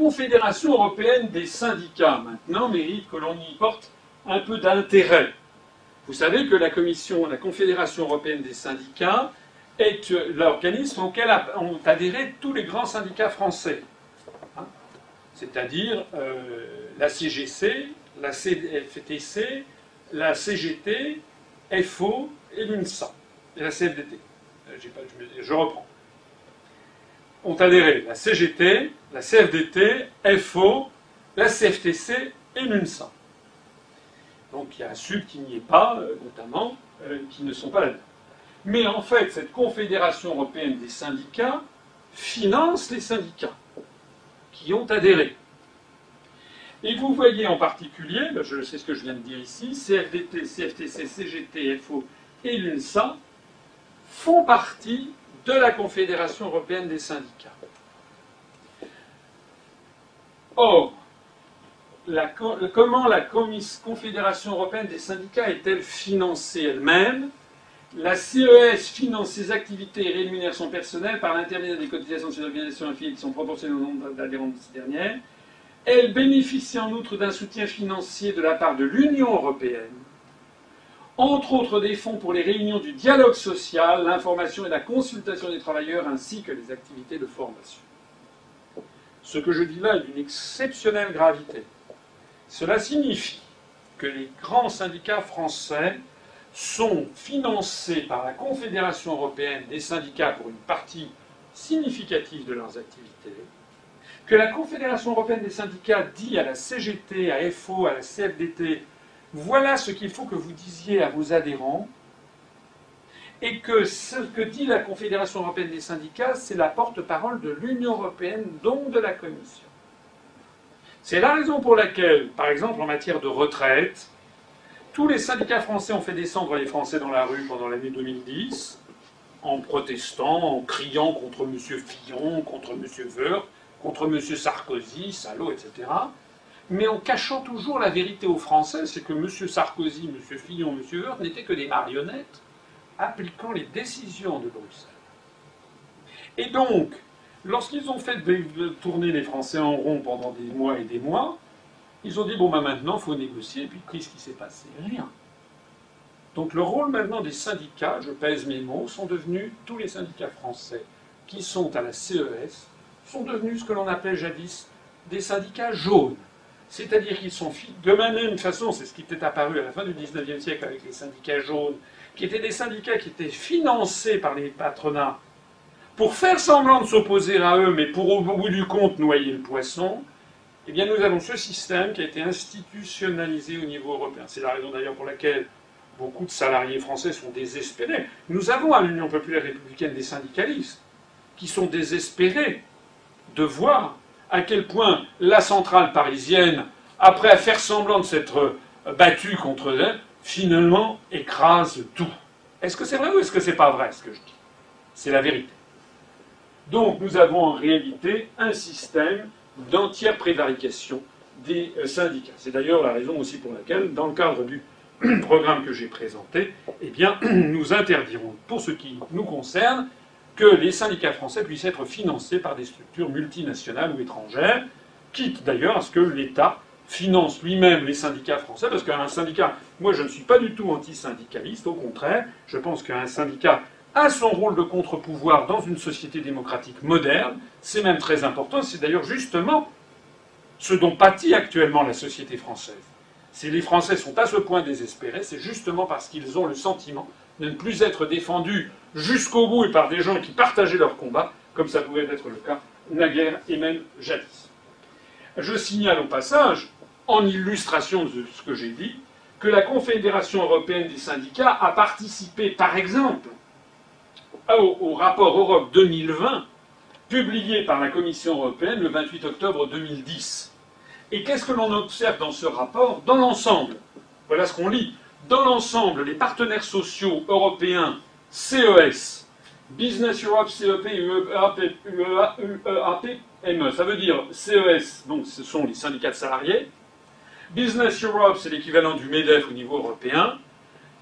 Confédération européenne des syndicats, maintenant, mérite que l'on y porte un peu d'intérêt. Vous savez que la Confédération européenne des syndicats est l'organisme auquel ont adhéré tous les grands syndicats français. Hein, c'est-à-dire la CGC, la CFTC, la CGT, FO et l'UNSA, et la CFDT. Je reprends. Ont adhéré la CGT, la CFDT, FO, la CFTC et l'UNSA. Donc il y a un Sud qui n'y est pas, notamment, qui ne sont pas là-dedans. Mais en fait, cette Confédération européenne des syndicats finance les syndicats qui ont adhéré. Et vous voyez en particulier, je sais ce que je viens de dire ici, CFDT, CFTC, CGT, FO et l'UNSA font partie de la Confédération européenne des syndicats. Or, comment la Confédération européenne des syndicats est-elle financée elle-même? La CES finance ses activités et rémunère son personnel par l'intermédiaire des cotisations de ces organisations affiliées qui sont proportionnées au nombre d'adhérents de ces dernières. Elle bénéficie en outre d'un soutien financier de la part de l'Union européenne, entre autres des fonds pour les réunions du dialogue social, l'information et la consultation des travailleurs, ainsi que les activités de formation. Ce que je dis là est d'une exceptionnelle gravité. Cela signifie que les grands syndicats français sont financés par la Confédération européenne des syndicats pour une partie significative de leurs activités, que la Confédération européenne des syndicats dit à la CGT, à FO, à la CFDT, voilà ce qu'il faut que vous disiez à vos adhérents, et que ce que dit la Confédération européenne des syndicats, c'est la porte-parole de l'Union européenne, donc de la Commission. C'est la raison pour laquelle, par exemple, en matière de retraite, tous les syndicats français ont fait descendre les Français dans la rue pendant l'année 2010, en protestant, en criant contre M. Fillon, contre M. Woerth, contre M. Sarkozy, salaud, etc. Mais en cachant toujours la vérité aux Français, c'est que M. Sarkozy, M. Fillon, M. Woerth n'étaient que des marionnettes appliquant les décisions de Bruxelles. Et donc, lorsqu'ils ont fait tourner les Français en rond pendant des mois et des mois, ils ont dit, bon, ben maintenant, il faut négocier, et puis qu'est-ce qui s'est passé? Rien. Donc le rôle maintenant des syndicats, je pèse mes mots, sont devenus, tous les syndicats français qui sont à la CES, sont devenus ce que l'on appelait jadis des syndicats jaunes. C'est-à-dire qu'ils sont, de la même façon, c'est ce qui était apparu à la fin du XIXe siècle avec les syndicats jaunes, qui étaient des syndicats qui étaient financés par les patronats pour faire semblant de s'opposer à eux, mais pour au bout du compte noyer le poisson. Eh bien, nous avons ce système qui a été institutionnalisé au niveau européen. C'est la raison d'ailleurs pour laquelle beaucoup de salariés français sont désespérés. Nous avons à l'Union populaire républicaine des syndicalistes qui sont désespérés de voir à quel point la centrale parisienne, après faire semblant de s'être battue contre elle, finalement écrase tout. Est-ce que c'est vrai ou est-ce que c'est pas vrai ce que je dis? C'est la vérité. Donc nous avons en réalité un système d'entière prévarication des syndicats. C'est d'ailleurs la raison aussi pour laquelle, dans le cadre du programme que j'ai présenté, eh bien, nous interdirons, pour ce qui nous concerne, que les syndicats français puissent être financés par des structures multinationales ou étrangères, quitte d'ailleurs à ce que l'État finance lui-même les syndicats français, parce qu'un syndicat, moi je ne suis pas du tout anti-syndicaliste, au contraire, je pense qu'un syndicat a son rôle de contre-pouvoir dans une société démocratique moderne, c'est même très important, c'est d'ailleurs justement ce dont pâtit actuellement la société française. Si les Français sont à ce point désespérés, c'est justement parce qu'ils ont le sentiment de ne plus être défendus jusqu'au bout et par des gens qui partageaient leur combat, comme ça pouvait être le cas naguère et même jadis. Je signale au passage, en illustration de ce que j'ai dit, que la Confédération européenne des syndicats a participé, par exemple, au rapport Europe 2020, publié par la Commission européenne le 28 octobre 2010. Et qu'est-ce que l'on observe dans ce rapport? Dans l'ensemble, voilà ce qu'on lit. Dans l'ensemble, les partenaires sociaux européens, CES, Business Europe, CEP, UEAP, ME, ça veut dire CES, donc ce sont les syndicats de salariés. Business Europe, c'est l'équivalent du MEDEF au niveau européen.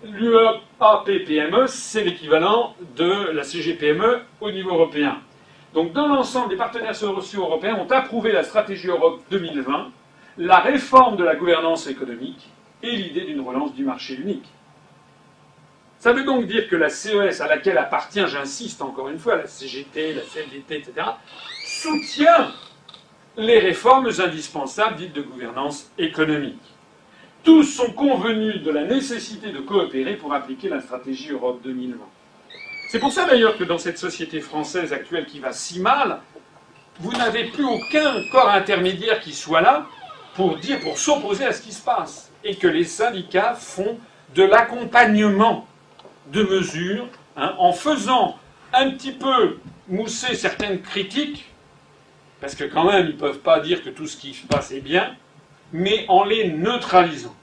L'UEAP-PME, c'est l'équivalent de la CGPME au niveau européen. Donc dans l'ensemble, les partenaires sociaux européens ont approuvé la stratégie Europe 2020, la réforme de la gouvernance économique et l'idée d'une relance du marché unique. Ça veut donc dire que la CES, à laquelle appartient, j'insiste encore une fois, la CGT, la CFDT, etc., soutient les réformes indispensables dites de gouvernance économique. Tous sont convenus de la nécessité de coopérer pour appliquer la stratégie Europe 2020. C'est pour ça d'ailleurs que dans cette société française actuelle qui va si mal, vous n'avez plus aucun corps intermédiaire qui soit là pour s'opposer à ce qui se passe. Et que les syndicats font de l'accompagnement de mesures, en faisant un petit peu mousser certaines critiques, parce que quand même ils ne peuvent pas dire que tout ce qui se passe est bien, mais en les neutralisant.